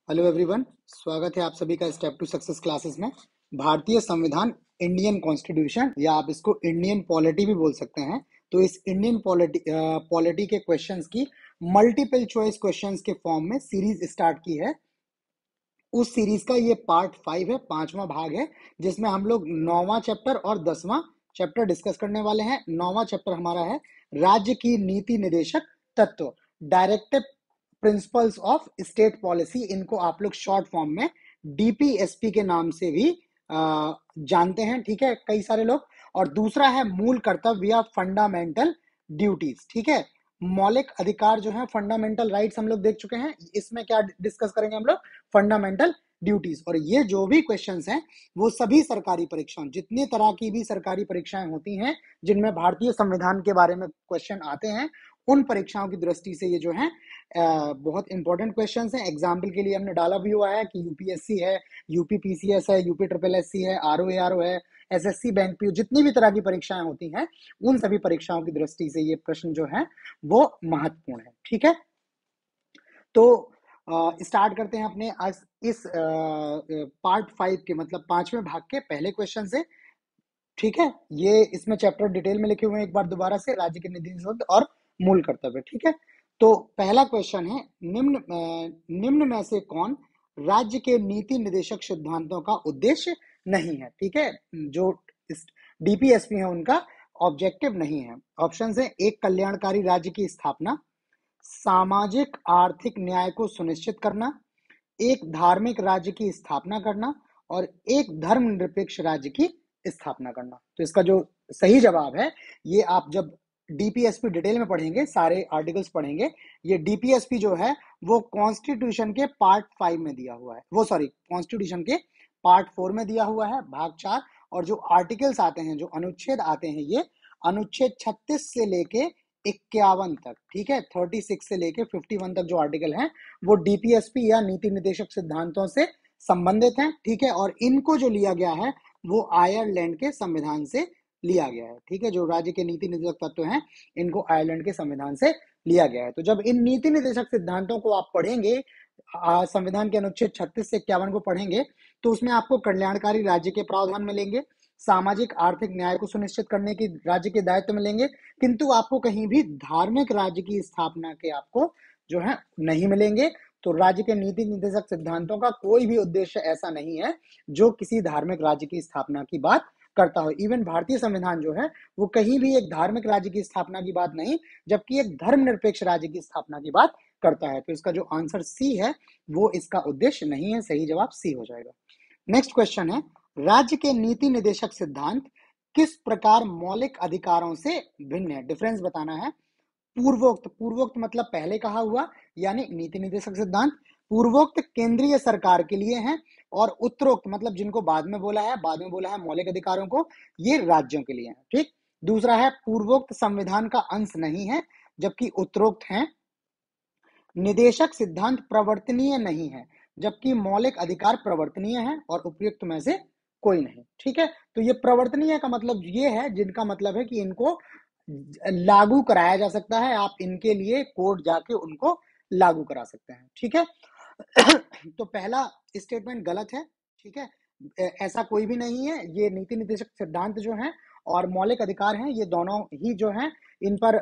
Hello everyone, स्वागत है आप सभी का स्टेप टू सक्सेस क्लासेस में। भारतीय संविधान, इंडियन कॉन्स्टिट्यूशन या आप इसको इंडियन पॉलिटी भी बोल सकते हैं। तो इस इंडियन पॉलिटी के क्वेश्चंस की मल्टीपल चॉइस क्वेश्चंस के फॉर्म में सीरीज स्टार्ट की है। उस सीरीज का ये पार्ट 5 है, पांचवा भाग है, जिसमें हम लोग 9वां चैप्टर और 10वां चैप्टर डिस्कस करने वाले हैं। 9वां चैप्टर हमारा है राज्य की नीति निर्देशक तत्व, directive principles of state policy. इनको आप लोग शॉर्ट फॉर्म में डीपीएसपी के नाम से भी जानते हैं, ठीक है, कई सारे लोग। और दूसरा है मूल कर्तव्य या फंडामेंटल ड्यूटीज, ठीक है। मौलिक अधिकार जो है, फंडामेंटल राइट्स हम लोग देख चुके हैं। इसमें क्या डिस्कस करेंगे हम लोग? Fundamental duties. और ये जो भी क्वेश्चंस हैं वो सभी सरकारी परीक्षाओं, जितनी तरह की भी सरकारी परीक्षाएं होती हैं जिनमें भारतीय संविधान के बारे में क्वेश्चन आते हैं, उन परीक्षाओं की दृष्टि से ये जो है बहुत इंपॉर्टेंट क्वेश्चंस हैं। एग्जाम्पल के लिए हमने डाला भी हुआ है कि यूपीएससी है, यूपी पीसीएस है, यूपी ट्रिपल एससी है, आरओ है, एसएससी बैंक पीओ, जितनी भी तरह की परीक्षाएं होती हैं उन सभी परीक्षाओं की दृष्टि से ये प्रश्न जो है वो महत्वपूर्ण है, ठीक है। तो स्टार्ट करते हैं अपने आज इस पार्ट 5 के, मतलब पांचवें भाग के पहले क्वेश्चन से, ठीक है। ये इसमें चैप्टर डिटेल में लिखे हुए हैं, एक बार दोबारा से, राज्य के निधि शोध और मूल कर्तव्य, ठीक है। तो पहला क्वेश्चन है, निम्न में से कौन राज्य के नीति निर्देशक सिद्धांतों का उद्देश्य नहीं है, ठीक है। जो डीपीएसपी है उनका ऑब्जेक्टिव नहीं है। ऑप्शन है, एक कल्याणकारी राज्य की स्थापना, सामाजिक आर्थिक न्याय को सुनिश्चित करना, एक धार्मिक राज्य की स्थापना करना और एक धर्मनिरपेक्ष राज्य की स्थापना करना। तो इसका जो सही जवाब है, ये आप जब डीपीएसपी डिटेल में पढ़ेंगे, सारे आर्टिकल्स पढ़ेंगे, ये डीपीएसपी जो है वो कॉन्स्टिट्यूशन के पार्ट 5 में दिया हुआ है, वो सॉरी कॉन्स्टिट्यूशन के पार्ट 4 में दिया हुआ है, भाग 4। और जो आर्टिकल्स आते हैं, जो अनुच्छेद आते हैं, ये अनुच्छेद 36 से लेके 51 तक, ठीक है, 36 से लेके 51 तक जो आर्टिकल हैं वो डीपीएसपी या नीति निर्देशक सिद्धांतों से संबंधित हैं, ठीक है। और इनको जो लिया गया है वो आयरलैंड के संविधान से लिया गया है, ठीक है। जो राज्य के नीति निर्देशक तत्व हैं इनको आयरलैंड के संविधान से लिया गया है। तो जब इन नीति निर्देशक सिद्धांतों को आप पढ़ेंगे, संविधान के अनुच्छेद 36 से 51 को पढ़ेंगे, तो उसमें आपको कल्याणकारी राज्य के प्रावधान मिलेंगे, सामाजिक आर्थिक न्याय को सुनिश्चित करने की राज्य के दायित्व मिलेंगे, किंतु आपको कहीं भी धार्मिक राज्य की स्थापना के आपको जो है नहीं मिलेंगे। तो राज्य के नीति निर्देशक सिद्धांतों का कोई भी उद्देश्य ऐसा नहीं है जो किसी धार्मिक राज्य की स्थापना की बात करता हो। इवन भारतीय संविधान जो है वो कहीं भी एक धार्मिक राज्य की स्थापना की बात नहीं, जबकि एक धर्मनिरपेक्ष राज्य की स्थापना की बात करता है। तो इसका जो आंसर सी है वो इसका उद्देश्य नहीं है, सही जवाब सी हो जाएगा। नेक्स्ट क्वेश्चन है, राज्य के नीति निर्देशक सिद्धांत किस प्रकार मौलिक अधिकारों से भिन्न है? डिफरेंस बताना है। पूर्वोक्त मतलब पहले कहा हुआ, यानी नीति निर्देशक सिद्धांत पूर्वोक्त केंद्रीय सरकार के लिए हैं, और उत्तरोक्त मतलब जिनको बाद में बोला है मौलिक अधिकारों को, ये राज्यों के लिए है, ठीक। दूसरा है, पूर्वोक्त संविधान का अंश नहीं है, जबकि उत्तरोक्त है। निदेशक सिद्धांत प्रवर्तनीय नहीं है, जबकि मौलिक अधिकार प्रवर्तनीय है, और उपयुक्त में से कोई नहीं, ठीक है। तो ये प्रवर्तनीय का मतलब ये है, जिनका मतलब है कि इनको लागू कराया जा सकता है, आप इनके लिए कोर्ट जाके उनको लागू करा सकते हैं, ठीक है। तो पहला स्टेटमेंट गलत है, ठीक है। ऐसा कोई भी नहीं है। ये नीति निर्देशक सिद्धांत जो है और मौलिक अधिकार हैं, ये दोनों ही जो हैं इन पर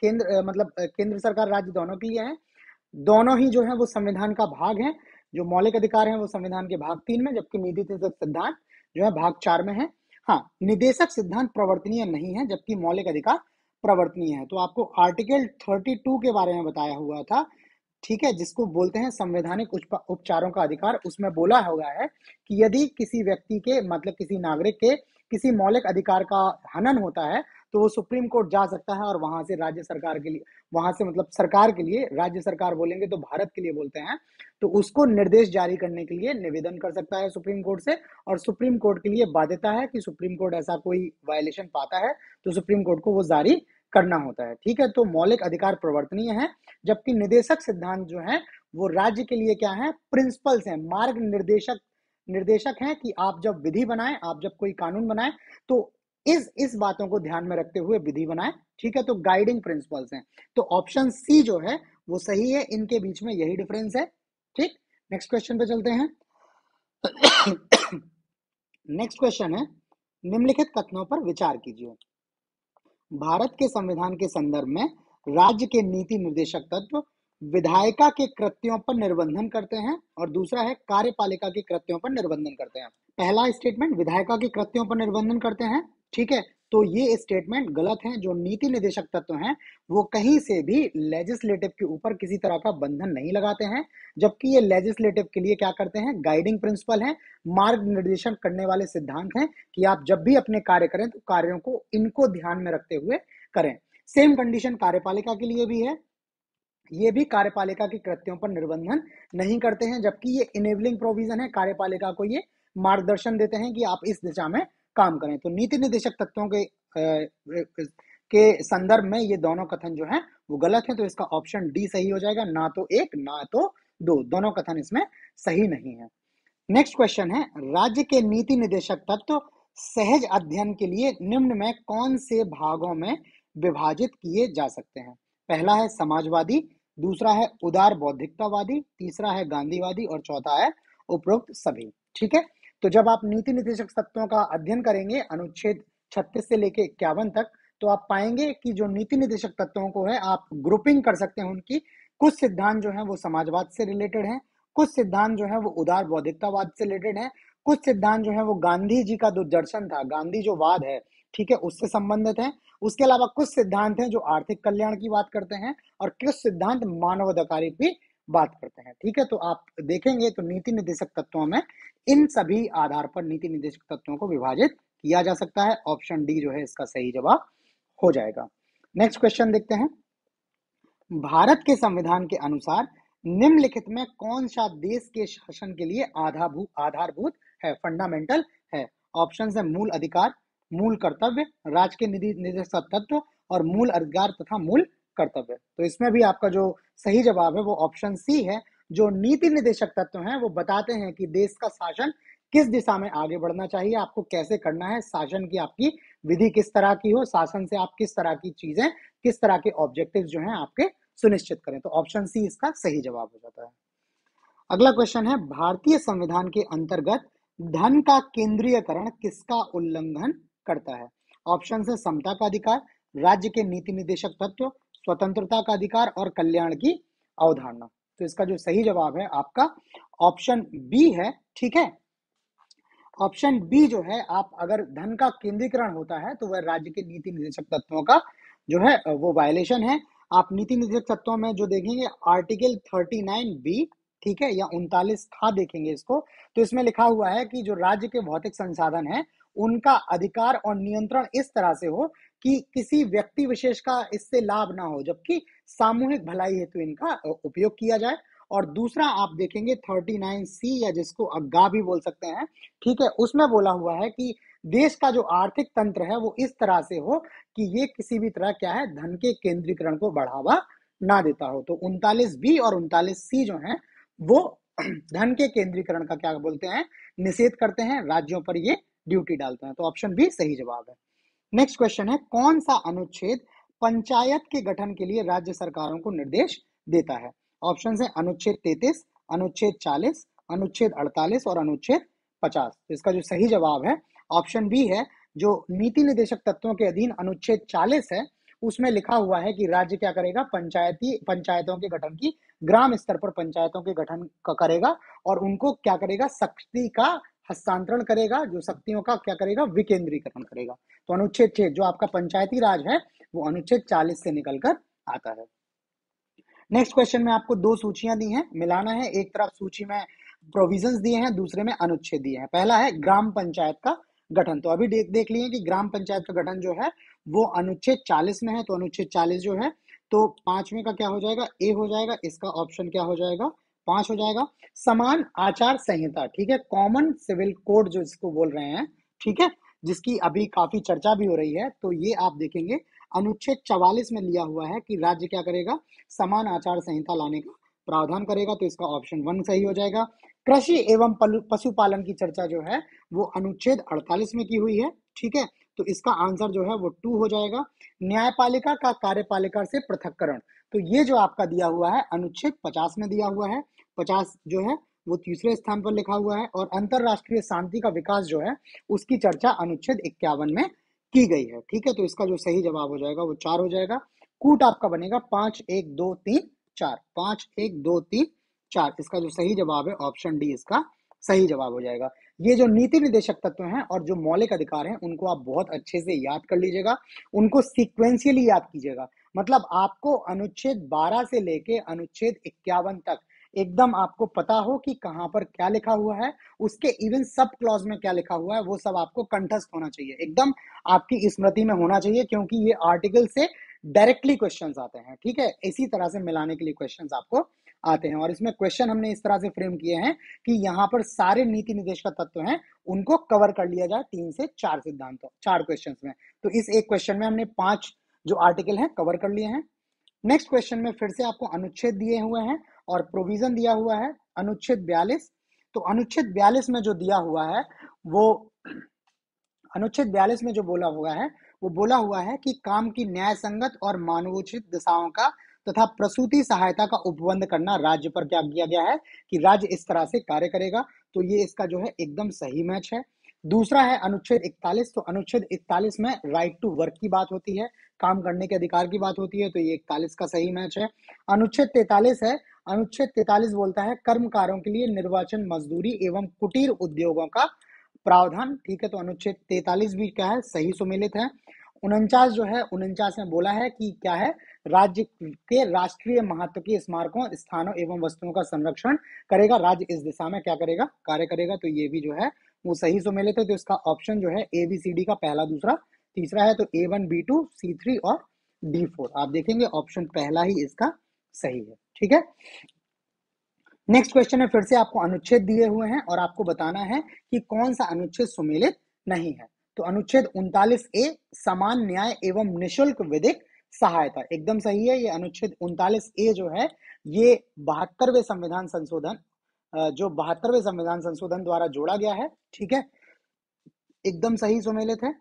केंद्र मतलब केंद्र सरकार राज्य दोनों के लिए है। दोनों ही जो है वो संविधान का भाग है। जो मौलिक अधिकार है वो संविधान के भाग 3 में, जबकि नीति निर्देशक सिद्धांत जो है भाग 4 में है। हाँ, निदेशक सिद्धांत प्रवर्तनीय नहीं है, जबकि मौलिक अधिकार प्रवर्तनीय है। तो आपको आर्टिकल 32 के बारे में बताया हुआ था, ठीक है, जिसको बोलते हैं संवैधानिक उपचारों का अधिकार। उसमें बोला हुआ है कि यदि किसी व्यक्ति के मतलब किसी नागरिक के किसी मौलिक अधिकार का हनन होता है तो वो सुप्रीम कोर्ट जा सकता है, और वहां से राज्य सरकार के लिए, वहां से मतलब सरकार के लिए, राज्य सरकार बोलेंगे तो भारत के लिए बोलते हैं, तो उसको निर्देश जारी करने के लिए निवेदन कर सकता है सुप्रीम कोर्ट से। और सुप्रीम कोर्ट के लिए बाध्यता है कि सुप्रीम कोर्ट ऐसा कोई वायलेशन पाता है तो सुप्रीम कोर्ट को वो जारी करना होता है, ठीक है। तो मौलिक अधिकार प्रवर्तनीय है, जबकि निदेशक सिद्धांत जो है वो राज्य के लिए क्या है? प्रिंसिपल्स हैं, मार्ग निर्देशक हैं कि आप जब विधि बनाएं, आप जब कोई कानून बनाएं तो इस बातों को ध्यान में रखते हुए विधि बनाएं, ठीक है। तो गाइडिंग प्रिंसिपल्स हैं। तो ऑप्शन सी जो है वो सही है, इनके बीच में यही डिफरेंस है, ठीक, नेक्स्ट क्वेश्चन पे चलते हैं। नेक्स्ट क्वेश्चन है, निम्नलिखित कथनों पर विचार कीजिए। भारत के संविधान के संदर्भ में राज्य के नीति निर्देशक तत्व विधायिका के कृत्यों पर निर्बंधन करते हैं और दूसरा है कार्यपालिका के कृत्यों पर निर्बंधन करते हैं। पहला स्टेटमेंट विधायिका के कृत्यों पर निर्बंधन करते हैं, ठीक है, तो ये स्टेटमेंट गलत है। जो नीति निर्देशक तत्व हैं वो कहीं से भी लेजिस्लेटिव के ऊपर किसी तरह का बंधन नहीं लगाते हैं, जबकि ये लेजिस्लेटिव के लिए क्या करते हैं, गाइडिंग प्रिंसिपल है, मार्ग निर्देशन करने वाले सिद्धांत हैं कि आप जब भी अपने कार्य करें तो कार्यों को इनको ध्यान में रखते हुए करें। सेम कंडीशन कार्यपालिका के लिए भी है, ये भी कार्यपालिका के कृत्यों पर निर्बंधन नहीं करते हैं, जबकि ये इनेबलिंग प्रोविजन है, कार्यपालिका को ये मार्गदर्शन देते हैं कि आप इस दिशा में काम करें। तो नीति निर्देशक तत्वों के संदर्भ में ये दोनों कथन जो है वो गलत है, तो इसका ऑप्शन डी सही हो जाएगा, ना तो एक ना तो दो, दोनों कथन इसमें सही नहीं है। नेक्स्ट क्वेश्चन है, राज्य के नीति निर्देशक तत्व सहज अध्ययन के लिए निम्न में कौन से भागों में विभाजित किए जा सकते हैं? पहला है समाजवादी, दूसरा है उदार बौद्धिकतावादी, तीसरा है गांधीवादी और चौथा है उपरोक्त सभी। ठीक है, तो जब आप नीति निर्देशक तत्वों का अध्ययन करेंगे अनुच्छेद 36 से लेके 51 तक, तो आप पाएंगे कि जो नीति निर्देशक तत्वों को है आप ग्रुपिंग कर सकते हैं उनकी। कुछ सिद्धांत जो है वो समाजवाद से रिलेटेड है, कुछ सिद्धांत जो है वो उदार बौद्धिकतावाद से रिलेटेड है, कुछ सिद्धांत जो है वो गांधी जी का जो दर्शन था, गांधी जो वाद है, ठीक है, उससे संबंधित है। उसके अलावा कुछ सिद्धांत हैं जो आर्थिक कल्याण की बात करते हैं और कुछ सिद्धांत मानवाधिकार की बात करते हैं। ठीक है, तो आप देखेंगे तो नीति निर्देशक तत्वों में इन सभी आधार पर नीति निर्देशक तत्वों को विभाजित किया जा सकता है। ऑप्शन डी जो है इसका सही जवाब हो जाएगा। नेक्स्ट क्वेश्चन देखते हैं, भारत के संविधान के अनुसार निम्नलिखित में कौन सा देश के शासन के लिए आधारभूत है, फंडामेंटल है? ऑप्शन है मूल अधिकार, मूल कर्तव्य, राज्य के नीति निर्देशक तत्व और मूल अधिकार तथा मूल कर्तव्य। तो इसमें भी आपका जो सही जवाब है वो ऑप्शन सी है। जो नीति निर्देशक तत्व हैं वो बताते हैं कि देश का शासन किस दिशा में आगे बढ़ना चाहिए, आपको कैसे करना है, शासन की आपकी विधि किस तरह की हो, शासन से आप किस तरह की चीजें, किस तरह के ऑब्जेक्टिव जो हैं आपके सुनिश्चित करें। तो ऑप्शन सी इसका सही जवाब हो जाता है। अगला क्वेश्चन है, भारतीय संविधान के अंतर्गत धन का केंद्रीयकरण किसका उल्लंघन करता है? ऑप्शन है समता का अधिकार, राज्य के नीति निर्देशक तत्व, स्वतंत्रता का अधिकार और कल्याण की अवधारणा। तो इसका जो सही जवाब है आपका ऑप्शन बी है। ठीक है, ऑप्शन बी जो है, आप अगर धन का केंद्रीकरण होता है तो वह राज्य के नीति निर्देशक तत्वों का जो है वो वायलेशन है। आप नीति निर्देशक तत्वों में जो देखेंगे आर्टिकल 39B, ठीक है, या 39 था देखेंगे इसको, तो इसमें लिखा हुआ है कि जो राज्य के भौतिक संसाधन है उनका अधिकार और नियंत्रण इस तरह से हो कि किसी व्यक्ति विशेष का इससे लाभ ना हो, जबकि सामूहिक भलाई हेतु इनका उपयोग किया जाए। और दूसरा आप देखेंगे 39C या जिसको अग्गा भी बोल सकते हैं, ठीक है, उसमें बोला हुआ है कि देश का जो आर्थिक तंत्र है वो इस तरह से हो कि ये किसी भी तरह क्या है, धन के केंद्रीकरण को बढ़ावा ना देता हो। तो 39B और 39C जो है वो धन के केंद्रीकरण का क्या बोलते हैं, निषेध करते हैं, राज्यों पर ये ड्यूटी डालते हैं। तो ऑप्शन बी सही जवाब है। नेक्स्ट क्वेश्चन है, कौन सा अनुच्छेद पंचायत के गठन के लिए राज्य सरकारों को निर्देश देता है? ऑप्शन है अनुच्छेद 33, अनुच्छेद 40, अनुच्छेद 48 और अनुच्छेद 50। तो इसका जो सही जवाब है ऑप्शन बी है। जो नीति निर्देशक तत्वों के अधीन अनुच्छेद 40 है उसमें लिखा हुआ है कि राज्य क्या करेगा, पंचायतों के गठन की, ग्राम स्तर पर पंचायतों के गठन करेगा और उनको क्या करेगा, शक्ति का हस्तांतरण करेगा, जो शक्तियों का क्या करेगा, विकेंद्रीकरण करेगा। तो अनुच्छेद 6 जो आपका पंचायती राज है वो अनुच्छेद 40 से निकलकर आता है। नेक्स्ट क्वेश्चन में आपको दो सूचियां दी हैं, मिलाना है। एक तरफ सूची में प्रोविजंस दिए हैं, दूसरे में अनुच्छेद दिए हैं। पहला है ग्राम पंचायत का गठन, तो अभी देख लिए कि ग्राम पंचायत का गठन जो है वो अनुच्छेद 40 में है, तो अनुच्छेद 40 जो है तो पांचवें का क्या हो जाएगा, ए हो जाएगा, इसका ऑप्शन क्या हो जाएगा, 5 हो जाएगा। समान आचार संहिता, ठीक है, कॉमन सिविल कोड जो इसको बोल रहे हैं, ठीक है, जिसकी अभी काफी चर्चा भी हो रही है, तो ये आप देखेंगे अनुच्छेद 44 में लिया हुआ है कि राज्य क्या करेगा, समान आचार संहिता लाने का प्रावधान करेगा। तो इसका ऑप्शन 1 सही हो जाएगा। कृषि एवं पशुपालन की चर्चा जो है वो अनुच्छेद 48 में की हुई है, ठीक है, तो इसका आंसर जो है वो 2 हो जाएगा। न्यायपालिका का कार्यपालिका से पृथककरण, तो ये जो आपका दिया हुआ है अनुच्छेद 50 में दिया हुआ है, 50 जो है वो तीसरे स्थान पर लिखा हुआ है, और अंतरराष्ट्रीय शांति का विकास जो है उसकी चर्चा अनुच्छेद 51 में की गई है। ठीक है, तो इसका जो सही जवाब हो जाएगा वो 4 हो जाएगा। कूट आपका बनेगा 5 1 2 3 4, 5 1 2 3 4। इसका जो सही जवाब है ऑप्शन डी इसका सही जवाब हो जाएगा। ये जो नीति निर्देशक तत्व हैं और जो मौलिक अधिकार हैं उनको आप बहुत अच्छे से याद कर लीजिएगा, उनको सीक्वेंशियली याद कीजिएगा। मतलब आपको अनुच्छेद 12 से लेके अनुच्छेद 51 तक एकदम आपको पता हो कि कहां पर क्या लिखा हुआ है, उसके इवन सब क्लॉज में क्या लिखा हुआ है वो सब आपको कंठस्थ होना चाहिए, एकदम आपकी स्मृति में होना चाहिए, क्योंकि ये आर्टिकल से डायरेक्टली क्वेश्चंस आते हैं। ठीक है, इसी तरह से मिलाने के लिए क्वेश्चंस आपको आते हैं, और इसमें क्वेश्चन हमने इस तरह से फ्रेम किए हैं कि यहाँ पर सारे नीति निर्देशक तत्व हैं उनको कवर कर लिया जाए 3 से 4 सिद्धांतों 4 क्वेश्चन में। तो इस एक क्वेश्चन में हमने 5 जो आर्टिकल हैं कवर कर लिए हैं। नेक्स्ट क्वेश्चन में फिर से आपको अनुच्छेद दिए हुए हैं और प्रोविजन दिया हुआ है अनुच्छेद 42। तो अनुच्छेद 42 में जो दिया हुआ है वो अनुच्छेद 42 में जो बोला हुआ है वो बोला हुआ है कि काम की न्याय संगत और मानवोचित दिशाओं का तथा प्रसूति सहायता का उपबंध करना राज्य पर क्या किया गया है कि राज्य इस तरह से कार्य करेगा। तो ये इसका जो है एकदम सही मैच है। दूसरा है अनुच्छेद 41। तो अनुच्छेद 41 में राइट टू वर्क की बात होती है, काम करने के अधिकार की बात होती है, तो ये 41 का सही मैच है। अनुच्छेद 43 है, अनुच्छेद 43 बोलता है कर्मकारों के लिए निर्वाचन मजदूरी एवं कुटीर उद्योगों का प्रावधान। ठीक है, तो अनुच्छेद 43 भी क्या है सही सुमेलित है। 49 जो है 49 में बोला है कि क्या है राज्य के राष्ट्रीय महत्व के स्मारकों स्थानों एवं वस्तुओं का संरक्षण करेगा, राज्य इस दिशा में क्या करेगा कार्य करेगा, तो ये भी जो है वो सही सुमेलित है। तो इसका ऑप्शन जो है ए बी सी डी का पहला दूसरा तीसरा है, तो A1 B2 C3 और D4 आप देखेंगे ऑप्शन पहला ही इसका सही है। ठीक है, नेक्स्ट क्वेश्चन है फिर से आपको अनुच्छेद दिए हुए हैं और आपको बताना है कि कौन सा अनुच्छेद सुमेलित नहीं है। तो अनुच्छेद 39A समान न्याय एवं निशुल्क विधिक सहायता एकदम सही है। ये अनुच्छेद 39A जो है ये 72वें संविधान संशोधन जो 72वें संविधान संशोधन द्वारा जोड़ा गया है। ठीक है, एकदम सही सुमेलित है।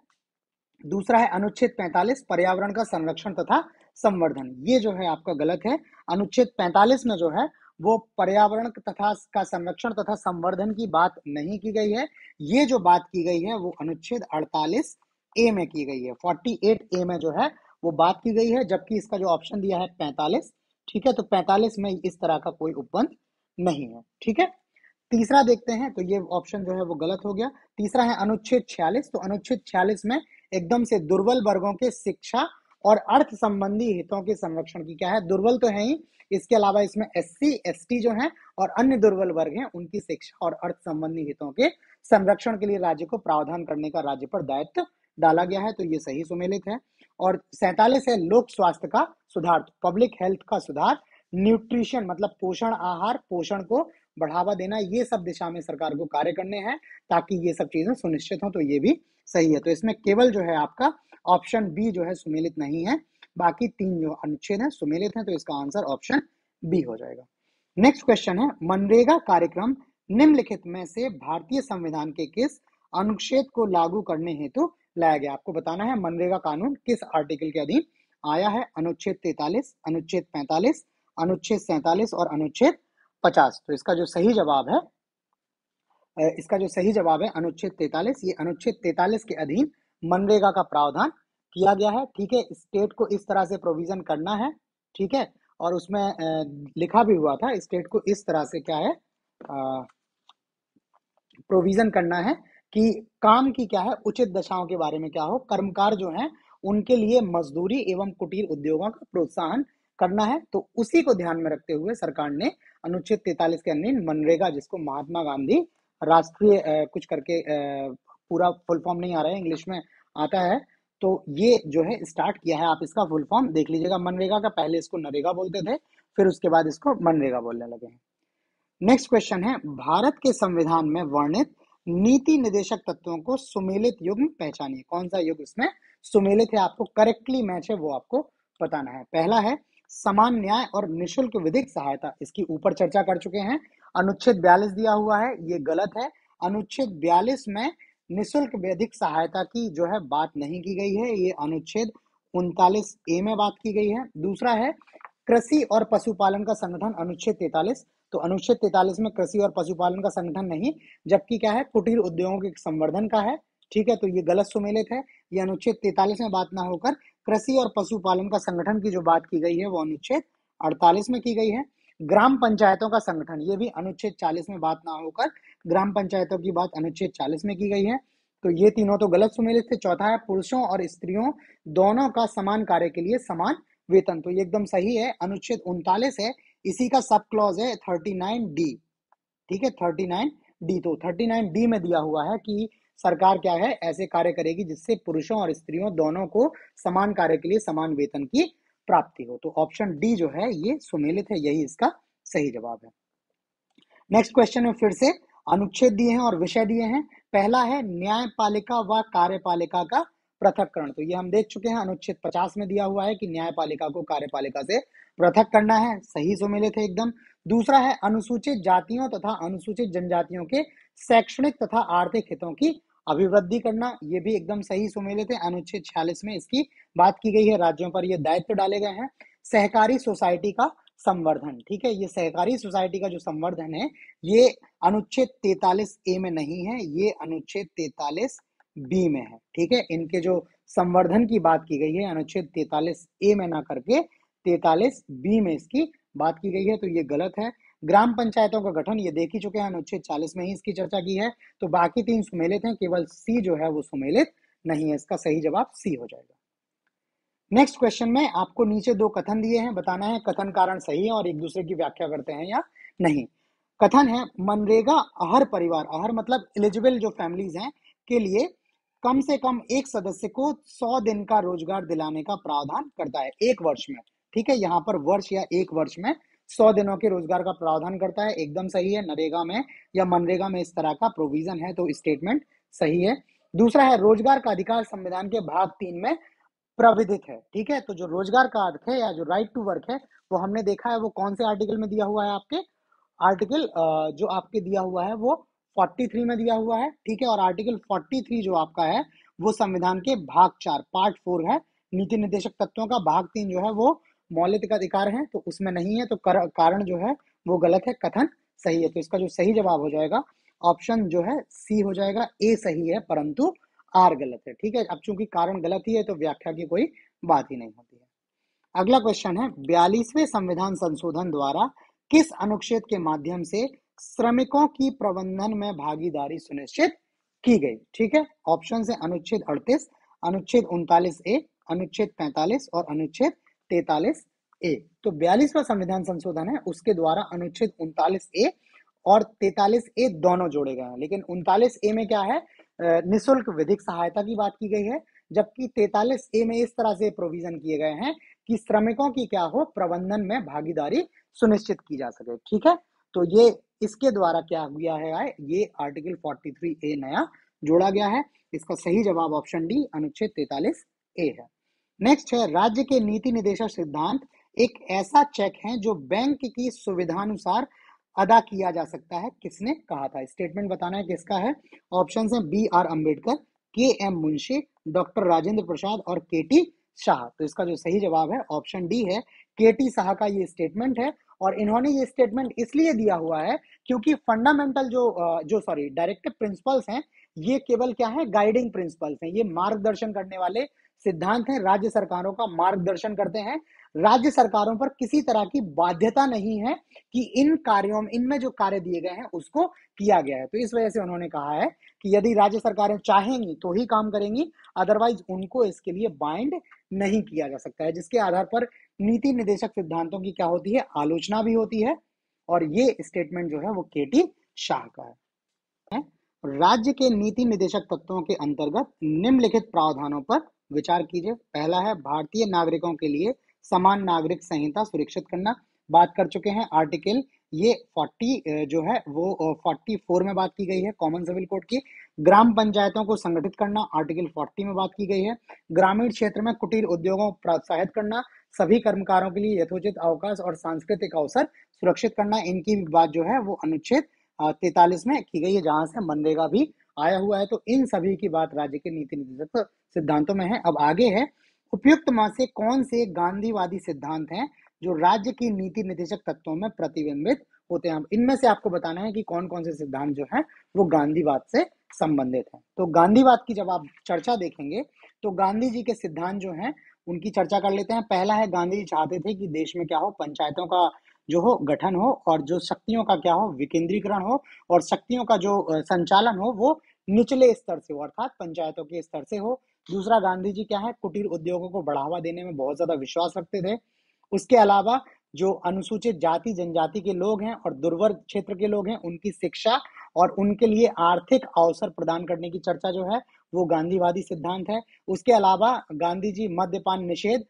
दूसरा है अनुच्छेद 45 पर्यावरण का संरक्षण तथा संवर्धन, ये जो है आपका गलत है। अनुच्छेद 45 में जो है वो पर्यावरण तथा का संरक्षण तथा संवर्धन की बात नहीं की गई है, ये जो बात की गई है वो अनुच्छेद 48A में की गई है, 48A में जो है वो बात की गई है, जबकि इसका जो ऑप्शन दिया है 45। ठीक है, तो 45 में इस तरह का कोई उपबंध नहीं है। ठीक है, तीसरा देखते हैं, तो ये ऑप्शन जो है वो गलत हो गया। तीसरा है अनुच्छेद 46। तो अनुच्छेद 46 में एकदम से दुर्बल वर्गों के शिक्षा और अर्थ संबंधी हितों के संरक्षण की क्या है, दुर्बल तो है ही, इसके अलावा इसमें SC ST जो है और अन्य दुर्बल वर्ग हैं उनकी शिक्षा और अर्थ संबंधी हितों के संरक्षण के लिए राज्य को प्रावधान करने का राज्य पर दायित्व डाला गया है, तो ये सही सुमेलित है। और 47 है लोक स्वास्थ्य का सुधार, पब्लिक हेल्थ का सुधार, न्यूट्रिशन मतलब पोषण आहार, पोषण को बढ़ावा देना, ये सब दिशा में सरकार को कार्य करने हैं ताकि ये सब चीजें सुनिश्चित हो, तो ये भी सही है। तो इसमें केवल जो है आपका ऑप्शन बी जो है सुमेलित नहीं है, बाकी 3 जो अनुच्छेद हैं सुमेलित हैं, तो इसका आंसर ऑप्शन बी हो जाएगा। नेक्स्ट क्वेश्चन है मनरेगा कार्यक्रम निम्नलिखित में से भारतीय संविधान के किस अनुच्छेद को लागू करने हेतु लाया गया। आपको बताना है मनरेगा कानून किस आर्टिकल के अधीन आया है, अनुच्छेद 43, अनुच्छेद 45, अनुच्छेद 47 और अनुच्छेद 50। तो इसका जो सही जवाब है अनुच्छेद 43। ये अनुच्छेद 43 के अधीन मनरेगा का प्रावधान किया गया है। ठीक है, स्टेट को इस तरह से प्रोविजन करना है। ठीक है, और उसमें लिखा भी हुआ था स्टेट को इस तरह से क्या है प्रोविजन करना है कि काम की क्या है उचित दशाओं के बारे में क्या हो, कर्मकार जो हैं उनके लिए मजदूरी एवं कुटीर उद्योगों का प्रोत्साहन करना है। तो उसी को ध्यान में रखते हुए सरकार ने अनुच्छेद 43 के अधीन मनरेगा, जिसको महात्मा गांधी राष्ट्रीय कुछ करके पूरा फुल फॉर्म नहीं आ रहा है, इंग्लिश में आता है, तो ये जो है स्टार्ट किया है। आप इसका फुल फॉर्म देख लीजिएगा मनरेगा का, पहले इसको नरेगा बोलते थे, फिर उसके बाद इसको मनरेगा बोलने लगे हैं। नेक्स्ट क्वेश्चन है भारत के संविधान में वर्णित नीति निर्देशक तत्वों को सुमेलित युग्म पहचानिए। कौन सा युग्म इसमें सुमेलित है, आपको करेक्टली मैच है वो आपको बताना है। पहला है समान न्याय और निशुल्क विधिक सहायता, इसकी ऊपर चर्चा कर चुके हैं। अनुच्छेद 42 दिया हुआ है, ये गलत है। अनुच्छेद 42 में निशुल्क विधिक सहायता की जो है बात नहीं की गई है, ये अनुच्छेद 39A में बात की गई है। दूसरा है कृषि और पशुपालन का संगठन अनुच्छेद 43। तो अनुच्छेद 43 में कृषि और पशुपालन का संगठन नहीं, जबकि क्या है, कुटीर उद्योगों के संवर्धन का है। ठीक है, तो ये गलत सुमेलित है। ये अनुच्छेद 43 में बात ना होकर कृषि और पशुपालन का संगठन की जो बात की गई है वो अनुच्छेद 48 में की गई है। ग्राम पंचायतों का संगठन, ये भी अनुच्छेद 40 में बात ना होकर ग्राम पंचायतों की बात अनुच्छेद 40 में की गई है। तो ये तीनों तो गलत सुमेलित थे। चौथा है पुरुषों और स्त्रियों दोनों का समान कार्य के लिए समान वेतन, तो ये एकदम सही है। अनुच्छेद 39 है, इसी का सब क्लॉज है 39D। ठीक है, 39D। तो 39D में दिया हुआ है कि सरकार क्या है, ऐसे कार्य करेगी जिससे पुरुषों और स्त्रियों दोनों को समान कार्य के लिए समान वेतन की प्राप्ति हो। तो ऑप्शन डी जो है ये सुमेलित है, यही इसका सही जवाब है। नेक्स्ट क्वेश्चन में फिर से अनुच्छेद दिए हैं और विषय दिए हैं। पहला है न्यायपालिका व कार्यपालिका का पृथक्करण। तो ये हम देख चुके हैं, अनुच्छेद 50 में दिया हुआ है कि न्यायपालिका को कार्यपालिका से पृथक करना है, सही सुमेलित है एकदम। दूसरा है अनुसूचित जातियों तथा अनुसूचित जनजातियों के शैक्षणिक तथा आर्थिक हितों की अभिवृद्धि करना, ये भी एकदम सही सुमेलित है। अनुच्छेद 46 में इसकी बात की गई है, राज्यों पर ये दायित्व डाले गए हैं। सहकारी सोसाइटी का संवर्धन, ठीक है, ये सहकारी सोसाइटी का जो संवर्धन है ये अनुच्छेद 43A में नहीं है, ये अनुच्छेद 43B में है। ठीक है, इनके जो संवर्धन की बात की गई है अनुच्छेद 43A में ना करके 43B में इसकी बात की गई है, तो ये गलत है। ग्राम पंचायतों का गठन ये देख ही चुके हैं, अनुच्छेद 40 में ही इसकी चर्चा की है। तो बाकी तीन सुमेलित हैं, केवल सी जो है वो सुमेलित नहीं है। इसका सही जवाब सी हो जाएगा। नेक्स्ट क्वेश्चन में आपको नीचे दो कथन दिए हैं, बताना है कथन कारण सही है और एक दूसरे की व्याख्या करते हैं या नहीं। कथन है मनरेगा हर परिवार, हर मतलब एलिजिबल जो फैमिलीज हैं के लिए कम से कम एक सदस्य को 100 दिन का रोजगार दिलाने का प्रावधान करता है एक वर्ष में। ठीक है, यहाँ पर वर्ष या एक वर्ष में 100 दिनों के रोजगार का प्रावधान करता है, एकदम सही है। नरेगा में या मनरेगा में इस तरह का प्रोविजन है, तो स्टेटमेंट सही है। दूसरा है रोजगार का अधिकार संविधान के भाग 3 में प्रविधित है। ठीक है, तो जो रोजगार का अर्थ है या जो राइट टू वर्क है वो हमने देखा है वो कौन से आर्टिकल में दिया हुआ है, आपके आर्टिकल जो आपके दिया हुआ है वो 43 में दिया हुआ है। ठीक है, और आर्टिकल 43 जो आपका है वो संविधान के भाग 4 पार्ट 4 है। नीति निर्देशक तत्वों का भाग 3 जो है वो मौलिक अधिकार है, तो उसमें नहीं है। तो कारण जो है वो गलत है, कथन सही है। तो इसका जो सही जवाब हो जाएगा ऑप्शन जो है सी हो जाएगा। ए सही है परंतु आर गलत है। ठीक है, अब चूंकि कारण गलत ही है तो व्याख्या की कोई बात ही नहीं होती है। अगला क्वेश्चन है 42वें संविधान संशोधन द्वारा किस अनुच्छेद के माध्यम से श्रमिकों की प्रबंधन में भागीदारी सुनिश्चित की गई। ठीक है, ऑप्शन है अनुच्छेद 38, अनुच्छेद 39A, अनुच्छेद 45 और अनुच्छेद 43A। तो 42वां संविधान संशोधन है, उसके द्वारा अनुच्छेद 39A और 43A दोनों जोड़े गए हैं। लेकिन 39A में क्या है, निःशुल्क विधिक सहायता की बात की गई है, जबकि 43A में इस तरह से प्रोविजन किए गए हैं कि श्रमिकों की क्या हो, प्रबंधन में भागीदारी सुनिश्चित की जा सके। ठीक है, तो ये इसके द्वारा क्या गया है, ये आर्टिकल 43A नया जोड़ा गया है। इसका सही जवाब ऑप्शन डी अनुच्छेद 43A है। नेक्स्ट है राज्य के नीति निर्देशक सिद्धांत एक ऐसा चेक है जो बैंक की सुविधानुसार अदा किया जा सकता है, किसने कहा था। स्टेटमेंट बताना है किसका है। ऑप्शन है बी आर अम्बेडकर, के एम मुंशी, डॉक्टर राजेंद्र प्रसाद और के टी शाह। तो इसका जो सही जवाब है ऑप्शन डी है, के टी शाह का ये स्टेटमेंट है। और इन्होंने ये स्टेटमेंट इसलिए दिया हुआ है क्योंकि फंडामेंटल जो डायरेक्टिव प्रिंसिपल्स हैं ये केवल क्या है, गाइडिंग प्रिंसिपल्स हैं, ये मार्गदर्शन करने वाले सिद्धांत हैं, राज्य सरकारों का मार्गदर्शन करते हैं। राज्य सरकारों पर किसी तरह की बाध्यता नहीं है कि इन कार्यों में, इनमें जो कार्य दिए गए हैं उसको किया गया है। तो इस वजह से उन्होंने कहा है कि यदि राज्य सरकारें चाहेंगी तो ही काम करेंगी, अदरवाइज उनको इसके लिए बाइंड नहीं किया जा सकता है। जिसके आधार पर नीति निर्देशक सिद्धांतों की क्या होती है, आलोचना भी होती है। और ये स्टेटमेंट जो है वो के टी शाह का है। राज्य के नीति निर्देशक तत्वों के अंतर्गत निम्नलिखित प्रावधानों पर विचार कीजिए। पहला है भारतीय नागरिकों के लिए समान नागरिक संहिता सुरक्षित करना, बात कर चुके हैं। आर्टिकल ये 40 जो है वो 44 में बात की गई है कॉमन सिविल कोड की। ग्राम पंचायतों को संगठित करना, आर्टिकल 40 में बात की गई है। ग्रामीण क्षेत्र में कुटीर उद्योगों को प्रोत्साहित करना, सभी कर्मकारों के लिए यथोचित अवकाश और सांस्कृतिक अवसर सुरक्षित करना, इनकी भी बात जो है वो अनुच्छेद 43 में की गई है, जहां से मनरेगा भी आया हुआ है। तो इन सभी की बात राज्य के नीति निर्देशक सिद्धांतों में है। अब आगे है उपयुक्त में से कौन से गांधीवादी सिद्धांत हैं जो राज्य की नीति निर्देशक तत्वों में प्रतिबिंबित होते हैं। इनमें से आपको बताना है कि कौन कौन से सिद्धांत जो है वो गांधीवाद से संबंधित है। तो गांधीवाद की जब आप चर्चा देखेंगे तो गांधी जी के सिद्धांत जो हैं उनकी चर्चा कर लेते हैं। पहला है, गांधी जी चाहते थे कि देश में क्या हो, पंचायतों का जो हो गठन हो और जो शक्तियों का क्या हो, विकेंद्रीकरण हो, और शक्तियों का जो संचालन हो वो निचले स्तर से हो, अर्थात पंचायतों के स्तर से हो। दूसरा, गांधी जी क्या है, कुटीर उद्योगों को बढ़ावा देने में बहुत ज्यादा विश्वास रखते थे। उसके अलावा जो अनुसूचित जाति जनजाति के लोग हैं और दुर्वर्ग क्षेत्र के लोग हैं उनकी शिक्षा और उनके लिए आर्थिक अवसर प्रदान करने की चर्चा जो है वो गांधीवादी सिद्धांत है। उसके अलावा गांधी जी मद्यपान निषेध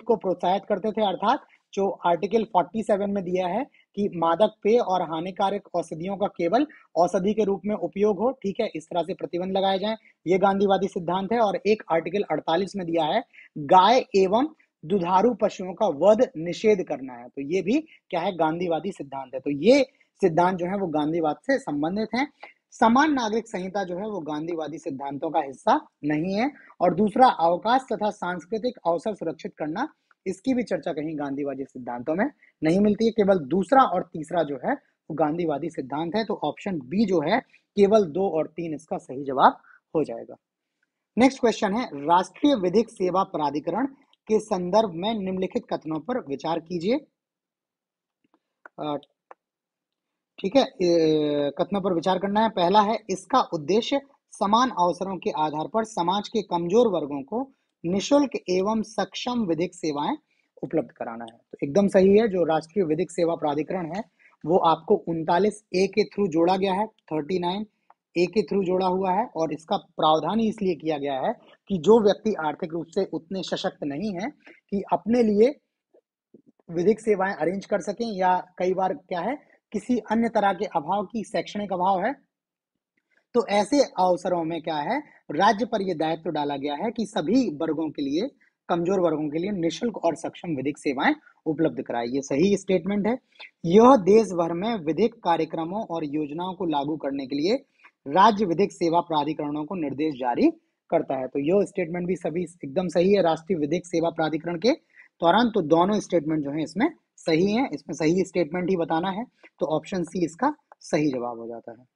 को प्रोत्साहित करते थे, अर्थात जो आर्टिकल 47 में दिया है कि मादक पेय और हानिकारक औषधियों का केवल औषधि के रूप में उपयोग हो, ठीक है, इस तरह से प्रतिबंध लगाए जाएं, ये गांधीवादी सिद्धांत है। और एक आर्टिकल 48 में दिया है गाय एवं दुधारू पशुओं का वध निषेध करना है, तो ये भी क्या है, गांधीवादी सिद्धांत है। तो ये सिद्धांत जो है वो गांधीवाद से संबंधित है। समान नागरिक संहिता जो है वो गांधीवादी सिद्धांतों का हिस्सा नहीं है। और दूसरा, अवकाश तथा सांस्कृतिक अवसर सुरक्षित करना, इसकी भी चर्चा कहीं गांधीवादी सिद्धांतों में नहीं मिलती है। केवल दूसरा और तीसरा जो है वो गांधीवादी सिद्धांत है। तो ऑप्शन बी जो है केवल 2 और 3 इसका सही जवाब हो जाएगा। नेक्स्ट क्वेश्चन है, राष्ट्रीय विधिक सेवा प्राधिकरण के संदर्भ में निम्नलिखित कथनों पर विचार कीजिए। ठीक है, कथनों पर विचार करना है। पहला है, इसका उद्देश्य समान अवसरों के आधार पर समाज के कमजोर वर्गों को निशुल्क एवं सक्षम विधिक सेवाएं उपलब्ध कराना है। तो एकदम सही है, जो राष्ट्रीय विधिक सेवा प्राधिकरण है वो आपको 39A के थ्रू जोड़ा गया है, 39A के थ्रू जोड़ा हुआ है। और इसका प्रावधान इसलिए किया गया है कि जो व्यक्ति आर्थिक रूप से उतने सशक्त नहीं है कि अपने लिए विधिक सेवाएं अरेंज कर सकें, या कई बार क्या है, किसी अन्य तरह के अभाव की, शैक्षणिक अभाव है, तो ऐसे अवसरों में क्या है, राज्य पर यह दायित्व डाला गया है कि सभी वर्गों के लिए, कमजोर वर्गों के लिए निशुल्क और सक्षम विधिक सेवाएं उपलब्ध कराए। ये सही स्टेटमेंट है। यह देश भर में विधिक कार्यक्रमों और योजनाओं को लागू करने के लिए राज्य विधिक सेवा प्राधिकरणों को निर्देश जारी करता है। तो यह स्टेटमेंट भी सभी एकदम सही है राष्ट्रीय विधिक सेवा प्राधिकरण के दौरान। तो दोनों स्टेटमेंट जो है इसमें सही है, इसमें सही स्टेटमेंट ही बताना है। तो ऑप्शन सी इसका सही जवाब हो जाता है।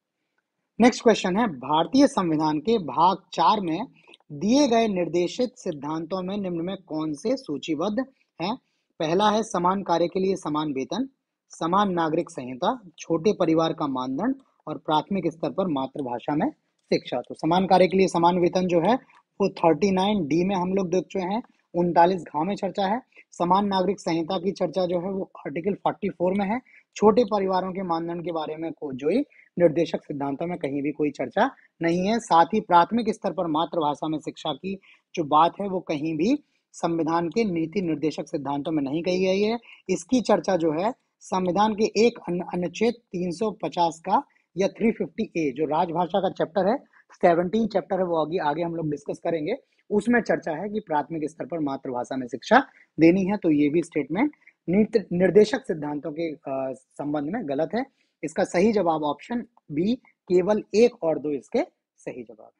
नेक्स्ट क्वेश्चन है, भारतीय संविधान के भाग 4 में दिए गए निर्देशित सिद्धांतों में निम्न में कौन से सूचीबद्ध हैं? पहला है, समान कार्य के लिए समान वेतन, समान नागरिक संहिता, छोटे परिवार का मानदंड और प्राथमिक स्तर पर मातृभाषा में शिक्षा। तो समान कार्य के लिए समान वेतन जो है वो 39D में हम लोग देख चुके हैं, 39 में चर्चा है। समान नागरिक संहिता की चर्चा जो है वो आर्टिकल 44 में है। छोटे परिवारों के मानदंड के बारे में जो ही निर्देशक सिद्धांतों में कहीं भी कोई चर्चा नहीं है। साथ ही प्राथमिक स्तर पर मातृभाषा में शिक्षा की जो बात है वो कहीं भी संविधान के नीति निर्देशक सिद्धांतों में नहीं कही गई है। इसकी चर्चा जो है संविधान के एक अनुच्छेद 350 का या 350A जो राजभाषा का चैप्टर है, 17 चैप्टर है, वो आगे हम लोग डिस्कस करेंगे, उसमें चर्चा है कि प्राथमिक स्तर पर मातृभाषा में शिक्षा देनी है। तो ये भी स्टेटमेंट निर्देशक सिद्धांतों के संबंध में गलत है। इसका सही जवाब ऑप्शन बी, केवल 1 और 2 इसके सही जवाब है।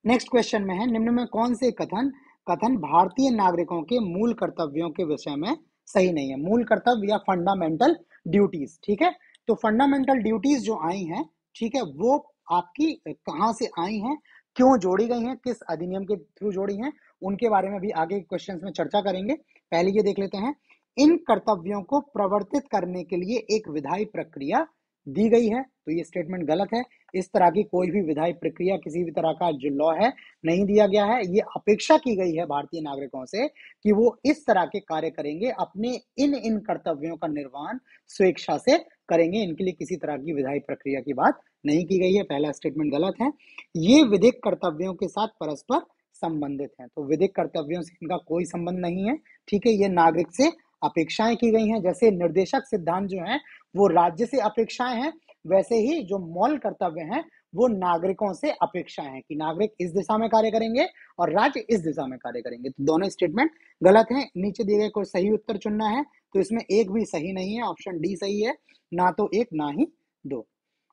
नेक्स्ट क्वेश्चन में है, निम्न में कौन से कथन भारतीय नागरिकों के मूल कर्तव्यों के विषय में सही नहीं है? मूल कर्तव्य या फंडामेंटल ड्यूटीज, ठीक है। तो फंडामेंटल ड्यूटीज जो आई हैं, ठीक है, वो आपकी कहां से आई हैं, क्यों जोड़ी गई हैं, किस अधिनियम के थ्रू जोड़ी हैं, उनके बारे में भी आगे क्वेश्चंस में चर्चा करेंगे। पहले ये देख लेते हैं, इन कर्तव्यों को प्रवर्तित करने के लिए एक विधायी प्रक्रिया दी गई है। तो ये स्टेटमेंट गलत है। इस तरह की कोई भी विधायी प्रक्रिया, किसी भी तरह का जो लॉ है, नहीं दिया गया है। ये अपेक्षा की गई है भारतीय नागरिकों से कि वो इस तरह के कार्य करेंगे, अपने इन कर्तव्यों का निर्वहन स्वेच्छा से करेंगे। इनके लिए किसी तरह की विधायी प्रक्रिया की बात नहीं की गई है। पहला स्टेटमेंट गलत है। ये विधिक कर्तव्यों के साथ परस्पर संबंधित है। तो विधिक कर्तव्यों से इनका कोई संबंध नहीं है, ठीक है। ये नागरिक से अपेक्षाएं की गई हैं। जैसे निर्देशक सिद्धांत जो है वो राज्य से अपेक्षाएं हैं, वैसे ही जो मौलिक कर्तव्य हैं वो नागरिकों से अपेक्षाएं हैं कि नागरिक इस दिशा में कार्य करेंगे और राज्य इस दिशा में कार्य करेंगे। तो दोनों स्टेटमेंट गलत हैं। नीचे दिए गए कोई सही उत्तर चुनना है, तो इसमें एक भी सही नहीं है। ऑप्शन डी सही है, ना तो एक ना ही दो।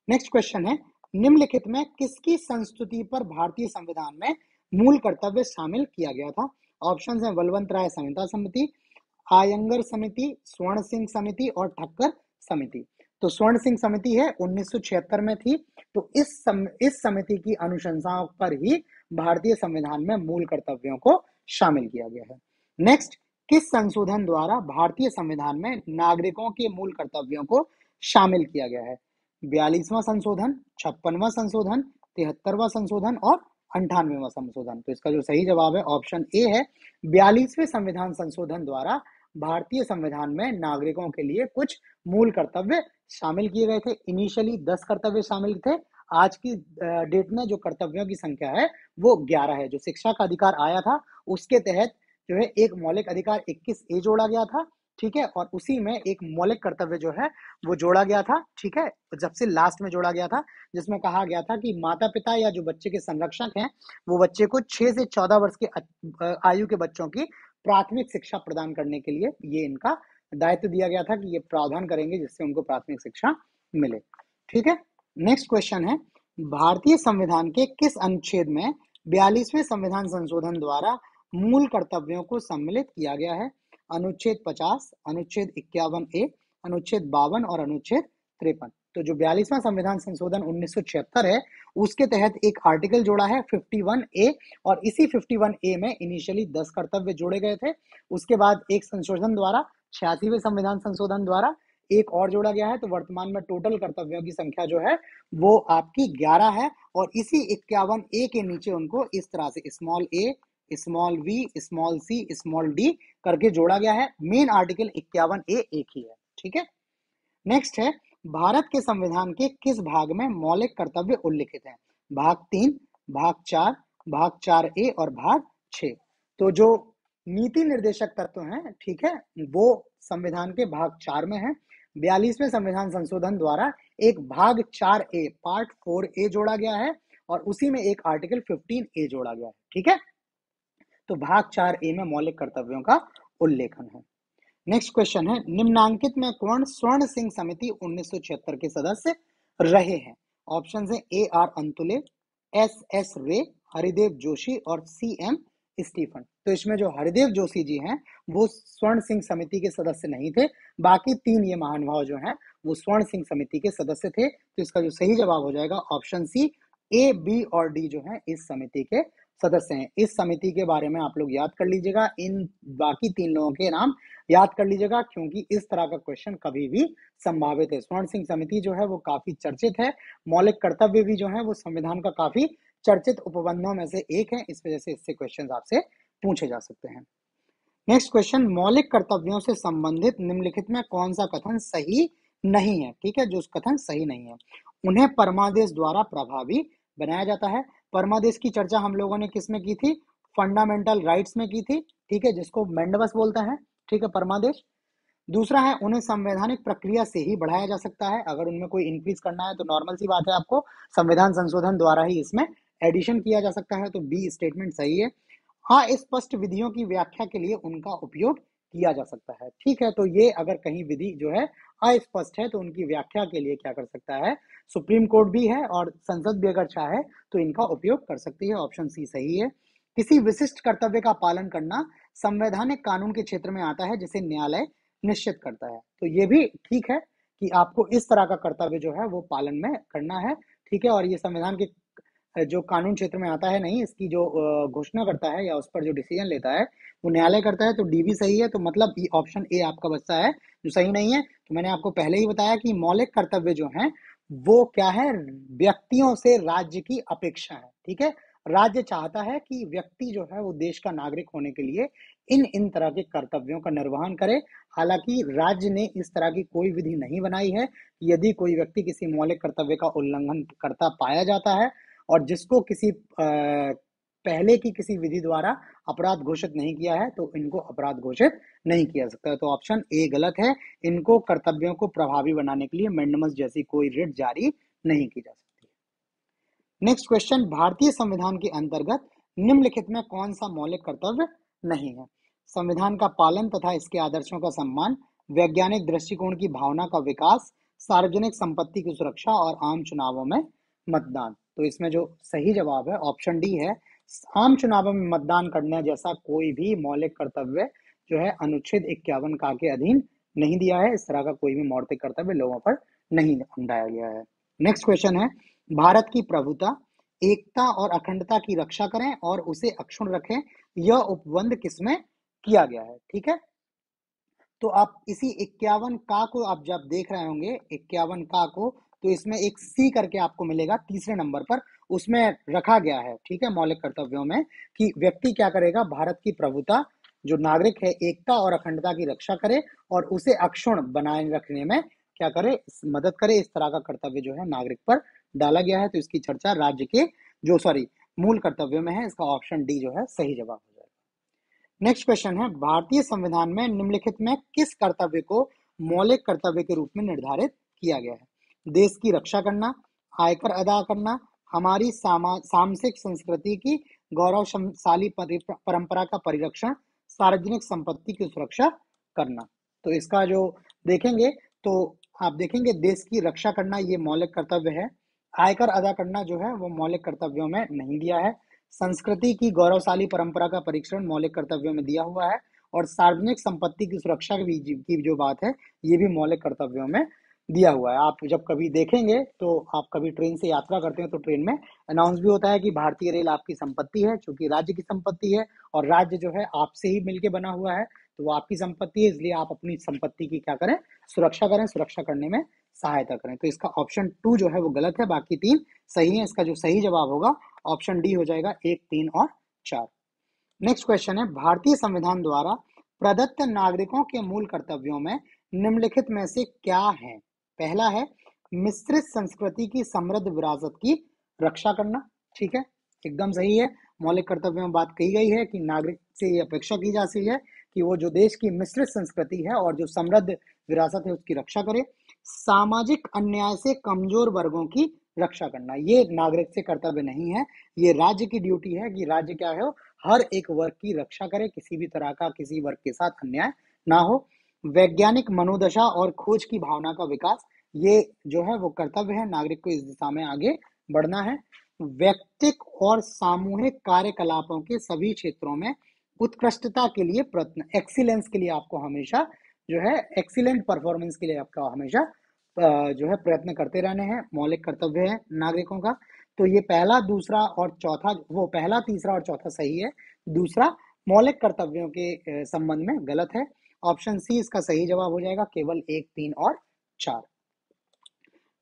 नेक्स्ट क्वेश्चन है, निम्नलिखित में किसकी संस्तुति पर भारतीय संविधान में मूल कर्तव्य शामिल किया गया था? ऑप्शन है बलवंत राय संहिता समिति, आयंगर समिति, स्वर्ण सिंह समिति और ठक्कर समिति। तो स्वर्ण सिंह समिति है 1976 में थी। तो इस समिति की अनुशंसाओं पर ही भारतीय संविधान में मूल कर्तव्यों को शामिल किया गया है। नेक्स्ट, किस संशोधन द्वारा भारतीय संविधान में नागरिकों के मूल कर्तव्यों को शामिल किया गया है? 42वां संशोधन, 56वां संशोधन, 73वां संशोधन और 98वां संशोधन। तो इसका जो सही जवाब है ऑप्शन ए है। 42वें संविधान संशोधन द्वारा भारतीय संविधान में नागरिकों के लिए कुछ मूल कर्तव्य शामिल किए गए थे। इनिशियली 10 कर्तव्य शामिल थे। आज की डेट में जो कर्तव्यों की संख्या है वो 11 है। जो शिक्षा का अधिकार आया था उसके तहत जो है एक मौलिक अधिकार 21A जोड़ा गया था, ठीक है, और उसी में एक मौलिक कर्तव्य जो है वो जोड़ा गया था, ठीक है, जब से लास्ट में जोड़ा गया था, जिसमें कहा गया था कि माता पिता या जो बच्चे के संरक्षक हैं वो बच्चे को 6 से 14 वर्ष के आयु के बच्चों की प्राथमिक शिक्षा प्रदान करने के लिए ये इनका दायित्व दिया गया था कि ये प्रावधान करेंगे जिससे उनको प्राथमिक शिक्षा मिले, ठीक है। नेक्स्ट क्वेश्चन है, भारतीय संविधान के किस अनुच्छेद में 42वें संविधान संशोधन द्वारा मूल कर्तव्यों को सम्मिलित किया गया है? अनुच्छेद 50, अनुच्छेद 51A, अनुच्छेद 52 और अनुच्छेद 53। तो जो 42वां संविधान संशोधन 1976 है उसके तहत एक आर्टिकल जोड़ा है 51A, और इसी 51A में इनिशियली 10 कर्तव्य जोड़े गए थे। उसके बाद एक संशोधन द्वारा 86वें संविधान संशोधन द्वारा एक और जोड़ा गया है। तो वर्तमान में टोटल कर्तव्यों की संख्या जो है वो आपकी 11 है, और इसी 51A के नीचे उनको इस तरह से small a, small v, small c, small d करके जोड़ा गया है। मेन आर्टिकल 51A एक ही है, ठीक है। नेक्स्ट है, भारत के संविधान के किस भाग में मौलिक कर्तव्य उल्लिखित हैं? भाग 3, भाग 4, भाग 4A और भाग 6। तो जो नीति निर्देशक तत्व हैं, ठीक है, वो संविधान के भाग 4 में है। 42वें संविधान संशोधन द्वारा एक भाग 4A पार्ट 4A जोड़ा गया है, और उसी में एक आर्टिकल 15A जोड़ा गया है, ठीक है। तो भाग 4A में मौलिक कर्तव्यों का उल्लेखन है। नेक्स्ट क्वेश्चन है, निम्नांकित में कौन स्वर्ण सिंह समिति 1976 के सदस्य रहे हैं? ऑप्शन है A R Antule, S S रे, हरिदेव जोशी और सी एम स्टीफन। तो इसमें जो हरिदेव जोशी जी हैं वो स्वर्ण सिंह समिति के सदस्य नहीं थे। बाकी 3 ये महानुभाव जो हैं वो स्वर्ण सिंह समिति के सदस्य थे। तो इसका जो सही जवाब हो जाएगा ऑप्शन सी, ए, बी और डी जो है इस समिति के सदस्य हैं। इस समिति के बारे में आप लोग याद कर लीजिएगा, इन बाकी 3 लोगों के नाम याद कर लीजिएगा, क्योंकि इस तरह का क्वेश्चन कभी भी संभावित है। स्वर्ण सिंह समिति जो है वो काफी चर्चित है। मौलिक कर्तव्य भी जो है वो संविधान का काफी चर्चित उपबंधों में से एक है। इस वजह से इससे क्वेश्चन आपसे पूछे जा सकते हैं। नेक्स्ट क्वेश्चन, मौलिक कर्तव्यों से संबंधित निम्नलिखित में कौन सा कथन सही नहीं है? ठीक है, जो कथन सही नहीं है, उन्हें परमादेश द्वारा प्रभावी बनाया जाता है। परमादेश की चर्चा हम लोगों ने किस में की थी? फंडामेंटल राइट्स में की थी, ठीक है, जिसको मेंडबस बोलता है, ठीक है, परमादेश। दूसरा है, उन्हें संवैधानिक प्रक्रिया से ही बढ़ाया जा सकता है। अगर उनमें कोई इंक्रीज करना है तो नॉर्मल सी बात है, आपको संविधान संशोधन द्वारा ही इसमें एडिशन किया जा सकता है। तो बी स्टेटमेंट सही है। अस्पष्ट विधियों की व्याख्या के लिए उनका उपयोग किया जा सकता है, ठीक है। तो ये अगर कहीं विधि जो है अस्पष्ट है तो उनकी व्याख्या के लिए क्या कर सकता है? सुप्रीम कोर्ट भी है, और संसद भी अगर चाहे तो इनका उपयोग कर सकती है। ऑप्शन सी सही है। किसी विशिष्ट कर्तव्य का पालन करना संवैधानिक कानून के क्षेत्र में आता है जिसे न्यायालय निश्चित करता है। तो ये भी ठीक है कि आपको इस तरह का कर्तव्य जो है वो पालन में करना है, ठीक है, और ये संविधान के जो कानून क्षेत्र में आता है नहीं, इसकी जो घोषणा करता है या उस पर जो डिसीजन लेता है वो न्यायालय करता है। तो डी भी सही है। तो मतलब ऑप्शन ए आपका बचता है जो सही नहीं है। तो मैंने आपको पहले ही बताया कि मौलिक कर्तव्य जो हैं वो क्या है? व्यक्तियों से राज्य की अपेक्षा है, ठीक है। राज्य चाहता है कि व्यक्ति जो है वो देश का नागरिक होने के लिए इन तरह के कर्तव्यों का निर्वहन करे। हालांकि राज्य ने इस तरह की कोई विधि नहीं बनाई है। यदि कोई व्यक्ति किसी मौलिक कर्तव्य का उल्लंघन करता पाया जाता है और जिसको किसी पहले की किसी विधि द्वारा अपराध घोषित नहीं किया है तो इनको अपराध घोषित नहीं किया सकता। तो ऑप्शन ए गलत है। इनको कर्तव्यों को प्रभावी बनाने के लिए मेंडमस जैसी कोई रिट जारी नहीं की जा सकती। नेक्स्ट क्वेश्चन, भारतीय संविधान के अंतर्गत निम्नलिखित में कौन सा मौलिक कर्तव्य नहीं है? संविधान का पालन तथा इसके आदर्शों का सम्मान, वैज्ञानिक दृष्टिकोण की भावना का विकास, सार्वजनिक संपत्ति की सुरक्षा और आम चुनावों में मतदान। तो इसमें जो सही जवाब है ऑप्शन डी है। आम चुनावों में मतदान करने जैसा कोई भी मौलिक कर्तव्य जो है अनुच्छेद 51 का के अधीन नहीं दिया है। इस तरह का कोई भी मौलिक कर्तव्य लोगों पर नहीं ढाया गया है। नेक्स्ट क्वेश्चन है, भारत की प्रभुता, एकता और अखंडता की रक्षा करें और उसे अक्षुण्ण रखें, यह उपबंध किसमें किया गया है? ठीक है, तो आप इसी 51 का को आप जब देख रहे होंगे 51 का को, तो इसमें एक सी करके आपको मिलेगा तीसरे नंबर पर, उसमें रखा गया है, ठीक है, मौलिक कर्तव्यों में, कि व्यक्ति क्या करेगा, भारत की प्रभुता, जो नागरिक है, एकता और अखंडता की रक्षा करे और उसे अक्षुण्ण बनाए रखने में क्या करे, मदद करे। इस तरह का कर्तव्य जो है नागरिक पर डाला गया है। तो इसकी चर्चा राज्य के जो मूल कर्तव्यों में है। इसका ऑप्शन डी जो है सही जवाब हो जाएगा। नेक्स्ट क्वेश्चन है, भारतीय संविधान में निम्नलिखित में किस कर्तव्य को मौलिक कर्तव्य के रूप में निर्धारित किया गया है? देश की रक्षा करना, आयकर अदा करना, हमारी सामसिक संस्कृति की गौरवशाली परंपरा का परिरक्षण, सार्वजनिक संपत्ति की सुरक्षा करना। तो इसका जो देखेंगे तो आप देखेंगे देश की रक्षा करना ये मौलिक कर्तव्य है। आयकर अदा करना जो है वो मौलिक कर्तव्यों में नहीं दिया है। संस्कृति की गौरवशाली परंपरा का परीक्षण मौलिक कर्तव्यों में दिया हुआ है। और सार्वजनिक संपत्ति की सुरक्षा की जो बात है ये भी मौलिक कर्तव्यों में दिया हुआ है। आप जब कभी देखेंगे तो आप कभी ट्रेन से यात्रा करते हैं तो ट्रेन में अनाउंस भी होता है कि भारतीय रेल आपकी संपत्ति है, चूंकि राज्य की संपत्ति है और राज्य जो है आपसे ही मिलके बना हुआ है, तो वो आपकी संपत्ति है, इसलिए आप अपनी संपत्ति की क्या करें, सुरक्षा करें, सुरक्षा करने में सहायता करें। तो इसका ऑप्शन 2 जो है वो गलत है, बाकी 3 सही है। इसका जो सही जवाब होगा ऑप्शन डी हो जाएगा, 1, 3 और 4। नेक्स्ट क्वेश्चन है, भारतीय संविधान द्वारा प्रदत्त नागरिकों के मूल कर्तव्यों में निम्नलिखित में से क्या है? पहला है मिश्रित संस्कृति की समृद्ध विरासत की रक्षा करना। ठीक है, एकदम सही है। मौलिक कर्तव्यों में बात कही गई है कि नागरिक से ये अपेक्षा की जाती है कि वो जो देश की मिश्रित संस्कृति है और जो समृद्ध विरासत है उसकी रक्षा करे। सामाजिक अन्याय से कमजोर वर्गों की रक्षा करना, ये नागरिक से कर्तव्य नहीं है, ये राज्य की ड्यूटी है कि राज्य क्या है, हर एक वर्ग की रक्षा करे, किसी भी तरह का किसी वर्ग के साथ अन्याय ना हो। वैज्ञानिक मनोदशा और खोज की भावना का विकास, ये जो है वो कर्तव्य है, नागरिक को इस दिशा में आगे बढ़ना है। व्यक्तिक और सामूहिक कार्यकलापों के सभी क्षेत्रों में उत्कृष्टता के लिए प्रयत्न, एक्सीलेंस के लिए आपको हमेशा जो है, एक्सीलेंट परफॉर्मेंस के लिए आपका हमेशा जो है प्रयत्न करते रहने हैं, मौलिक कर्तव्य है नागरिकों का। तो ये पहला, दूसरा और चौथा, वो पहला, तीसरा और चौथा सही है, दूसरा मौलिक कर्तव्यों के संबंध में गलत है। ऑप्शन सी इसका सही जवाब हो जाएगा, केवल 1, 3 और 4।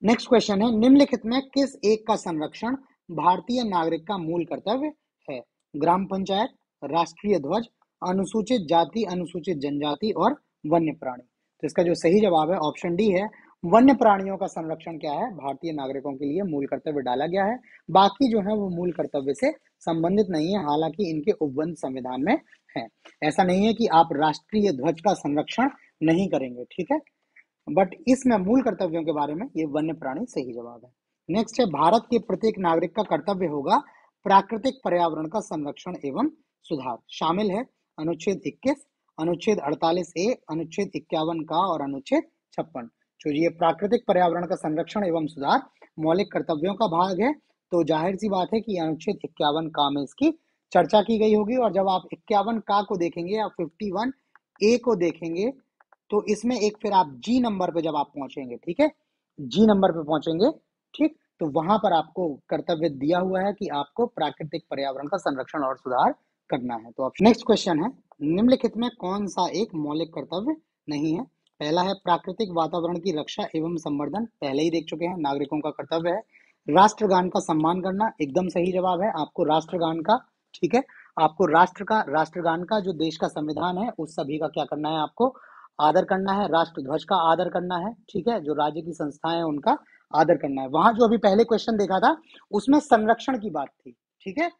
नेक्स्ट क्वेश्चन है, निम्नलिखित में किस एक का संरक्षण भारतीय नागरिक का मूल कर्तव्य है? ग्राम पंचायत, राष्ट्रीय ध्वज, अनुसूचित जाति अनुसूचित जनजाति और वन्य प्राणी। तो इसका जो सही जवाब है ऑप्शन डी है, वन्य प्राणियों का संरक्षण क्या है, भारतीय नागरिकों के लिए मूल कर्तव्य डाला गया है। बाकी जो है वो मूल कर्तव्य से संबंधित नहीं है, हालांकि इनके उपबंध संविधान में है। ऐसा नहीं है कि आप राष्ट्रीय ध्वज का संरक्षण नहीं करेंगे, ठीक है, बट इसमें मूल कर्तव्यों के बारे में ये वन्य प्राणी सही जवाब है। नेक्स्ट है, भारत के प्रत्येक नागरिक का कर्तव्य होगा प्राकृतिक पर्यावरण का संरक्षण एवं सुधार। शामिल है अनुच्छेद 21, अनुच्छेद 48A, अनुच्छेद 51 का और अनुच्छेद 56। जो ये प्राकृतिक पर्यावरण का संरक्षण एवं सुधार मौलिक कर्तव्यों का भाग है, तो जाहिर सी बात है कि अनुच्छेद 51 का में इसकी चर्चा की गई होगी। और जब आप 51 का को देखेंगे या 51A को देखेंगे तो इसमें एक फिर आप जी नंबर पे जब आप पहुंचेंगे, ठीक है, जी नंबर पे पहुंचेंगे, ठीक, तो वहां पर आपको कर्तव्य दिया हुआ है कि आपको प्राकृतिक पर्यावरण का संरक्षण और सुधार करना है। तो नेक्स्ट क्वेश्चन है, निम्नलिखित में कौन सा एक मौलिक कर्तव्य नहीं है? पहला है प्राकृतिक वातावरण की रक्षा एवं संवर्धन, पहले ही देख चुके हैं, नागरिकों का कर्तव्य है। राष्ट्रगान का सम्मान करना, एकदम सही जवाब है, आपको राष्ट्रगान का, ठीक है, आपको राष्ट्रगान का जो देश का संविधान है उस सभी का क्या करना है, आपको आदर करना है। राष्ट्र ध्वज का आदर करना है, ठीक है, जो राज्य की संस्थाएं हैं उनका आदर करना है। वहां जो अभी पहले क्वेश्चन देखा था उसमें संरक्षण की बात थी, ठीक है,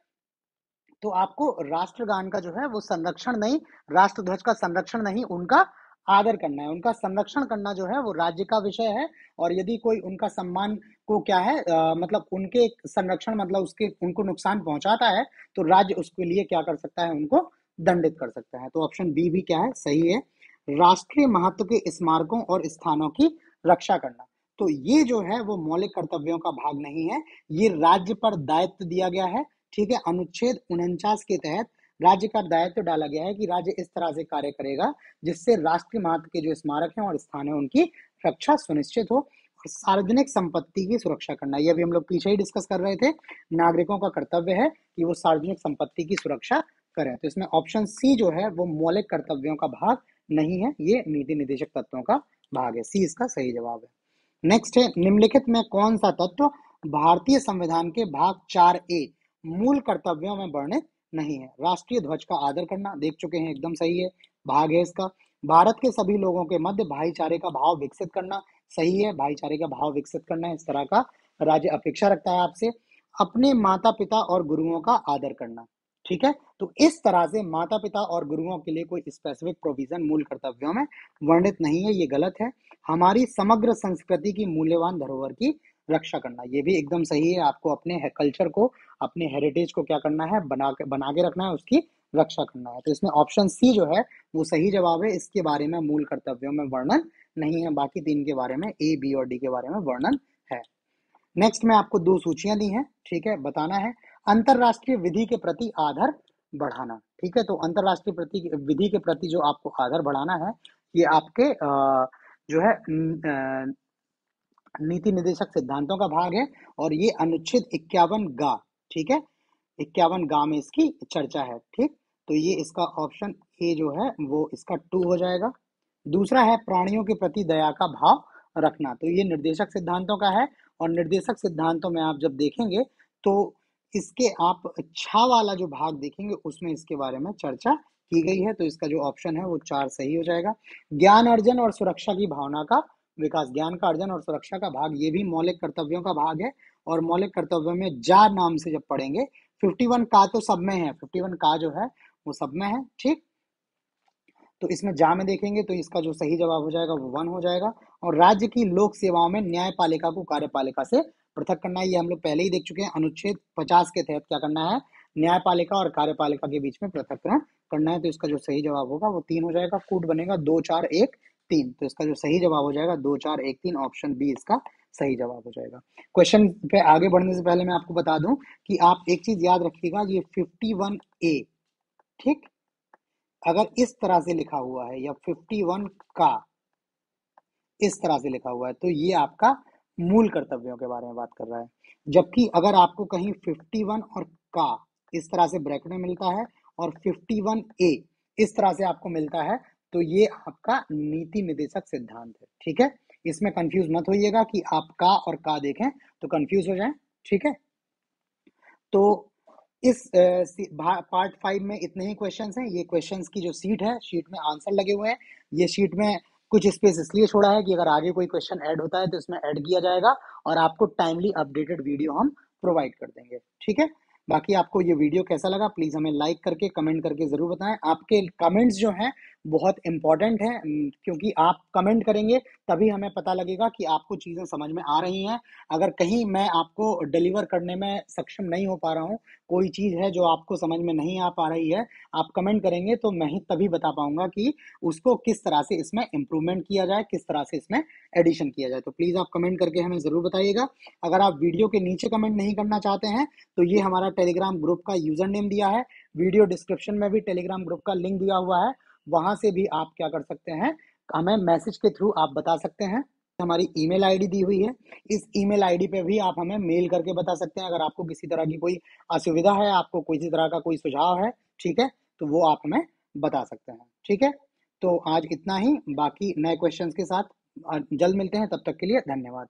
तो आपको राष्ट्रगान का जो है वो संरक्षण नहीं, राष्ट्र ध्वज का संरक्षण नहीं, उनका आदर करना है। उनका संरक्षण करना जो है वो राज्य का विषय है। और यदि कोई उनका सम्मान को क्या है मतलब उनके संरक्षण मतलब उसके उनको नुकसान पहुंचाता है तो राज्य उसके लिए क्या कर सकता है, उनको दंडित कर सकता है। तो ऑप्शन बी भी क्या है, सही है। राष्ट्रीय महत्व के स्मारकों और स्थानों की रक्षा करना, तो ये जो है वो मौलिक कर्तव्यों का भाग नहीं है, ये राज्य पर दायित्व दिया गया है, ठीक है। अनुच्छेद 49 के तहत राज्य का दायित्व डाला गया है कि राज्य इस तरह से कार्य करेगा जिससे राष्ट्रीय महत्व के जो स्मारक हैं और स्थान है उनकी रक्षा सुनिश्चित हो। और सार्वजनिक संपत्ति की सुरक्षा करना, ये अभी हम लोग पीछे ही डिस्कस कर रहे थे। नागरिकों का कर्तव्य है कि वो सार्वजनिक संपत्ति की सुरक्षा करें। तो इसमें ऑप्शन सी जो है वो मौलिक कर्तव्यों का भाग नहीं है, ये नीति निर्देशक तत्वों का भाग है। सी इसका सही जवाब है। नेक्स्ट है, निम्नलिखित में कौन सा तत्व भारतीय संविधान के भाग 4A मूल कर्तव्यों में वर्णित नहीं है? राष्ट्रीय ध्वज का आदर करना, देख चुके हैं, एकदम सही है, भाग है इसका। भारत के सभी लोगों के मध्य भाईचारे का भाव विकसित करना, सही है, भाईचारे का भाव विकसित करना, इस तरह का राज्य अपेक्षा रखता है आपसे। अपने माता पिता और गुरुओं का आदर करना, ठीक है। तो इस तरह से माता पिता और गुरुओं के लिए कोई स्पेसिफिक प्रोविजन मूल कर्तव्यों में वर्णित नहीं है, ये गलत है। हमारी समग्र संस्कृति की मूल्यवान धरोहर की रक्षा करना, ये भी एकदम सही है। आपको अपने कल्चर को, अपने हेरिटेज को क्या करना है, बना के रखना है, उसकी रक्षा करना है। तो इसमें ऑप्शन सी जो है वो सही जवाब है। इसके बारे में मूल कर्तव्यों में वर्णन नहीं है, बाकी तीन के बारे में, ए, बी और डी के बारे में वर्णन है। नेक्स्ट में आपको दो सूचियां दी हैं, ठीक है, बताना है। अंतरराष्ट्रीय विधि के प्रति आदर बढ़ाना, ठीक है। तो अंतरराष्ट्रीय विधि के प्रति जो आपको आदर बढ़ाना है, ये आपके जो है नीति निर्देशक सिद्धांतों का भाग है और ये अनुच्छेद 51 गा, ठीक है, 51 गा में इसकी चर्चा है, ठीक। तो ये इसका ऑप्शन ए जो है वो इसका 2 हो जाएगा। दूसरा है प्राणियों के प्रति दया का भाव रखना, तो ये निर्देशक सिद्धांतों का है और निर्देशक सिद्धांतों में आप जब देखेंगे तो इसके आप छा वाला जो भाग देखेंगे उसमें इसके बारे में चर्चा की गई है। तो इसका जो ऑप्शन है वो 4 सही हो जाएगा। ज्ञान अर्जन और सुरक्षा की भावना का विकास, ज्ञान का अर्जन और सुरक्षा का भाग, ये भी मौलिक कर्तव्यों का भाग है और मौलिक कर्तव्यों में जा नाम से जब पढ़ेंगे, 51 का तो सब में है, 51 का जो है वो सब में है, ठीक। तो इसमें जा में देखेंगे तो इसका जो सही जवाब हो जाएगा वो 1 हो जाएगा। और राज्य की लोक सेवाओं में न्यायपालिका को कार्यपालिका से पृथक करना है, ये हम लोग पहले ही देख चुके हैं। अनुच्छेद 50 के तहत क्या करना है, न्यायपालिका और कार्यपालिका के बीच में पृथककरण करना है। तो इसका जो सही जवाब होगा वो 3 हो जाएगा। कूट बनेगा 2 4 1 3, तो इसका जो सही जवाब हो जाएगा 2 4 1 3, ऑप्शन बी इसका सही जवाब हो जाएगा। क्वेश्चन पे आगे बढ़ने से पहले मैं आपको बता दूं कि आप एक चीज याद रखिएगा, ये 51A, ठीक, अगर इस तरह से लिखा हुआ है या 51 का इस तरह से लिखा हुआ है तो ये आपका मूल कर्तव्यों के बारे में बात कर रहा है। जबकि अगर आपको कहीं 51 और का इस तरह से ब्रैकेट में मिलता है और 51A इस तरह से आपको मिलता है तो ये आपका नीति निर्देशक सिद्धांत है, ठीक है। इसमें कंफ्यूज मत होइएगा कि आप का और का देखें तो कंफ्यूज हो जाए, ठीक है। तो इस पार्ट 5 में इतने ही क्वेश्चंस हैं। ये क्वेश्चंस की जो शीट है, शीट में आंसर लगे हुए हैं। ये शीट में कुछ स्पेस इसलिए छोड़ा है कि अगर आगे कोई क्वेश्चन ऐड होता है तो इसमें ऐड किया जाएगा और आपको टाइमली अपडेटेड वीडियो हम प्रोवाइड कर देंगे, ठीक है। बाकी आपको ये वीडियो कैसा लगा प्लीज हमें लाइक करके कमेंट करके जरूर बताएं। आपके कमेंट्स जो हैं बहुत इंपॉर्टेंट है, क्योंकि आप कमेंट करेंगे तभी हमें पता लगेगा कि आपको चीजें समझ में आ रही हैं। अगर कहीं मैं आपको डिलीवर करने में सक्षम नहीं हो पा रहा हूँ, कोई चीज है जो आपको समझ में नहीं आ पा रही है, आप कमेंट करेंगे तो मैं ही तभी बता पाऊंगा कि उसको किस तरह से इसमें इम्प्रूवमेंट किया जाए, किस तरह से इसमें एडिशन किया जाए। तो प्लीज आप कमेंट करके हमें जरूर बताइएगा। अगर आप वीडियो के नीचे कमेंट नहीं करना चाहते हैं तो ये हमारा टेलीग्राम ग्रुप का यूजर नेम दिया है, वीडियो डिस्क्रिप्शन में भी टेलीग्राम ग्रुप का लिंक दिया हुआ है, वहां से भी आप क्या कर सकते हैं, हमें मैसेज के थ्रू आप बता सकते हैं। हमारी ईमेल आईडी दी हुई है, इस ईमेल आईडी पे भी आप हमें मेल करके बता सकते हैं अगर आपको किसी तरह की कोई असुविधा है, आपको किसी तरह का कोई सुझाव है, ठीक है, तो वो आप हमें बता सकते हैं, ठीक है। तो आज इतना ही, बाकी नए क्वेश्चंस के साथ जल्द मिलते हैं, तब तक के लिए धन्यवाद।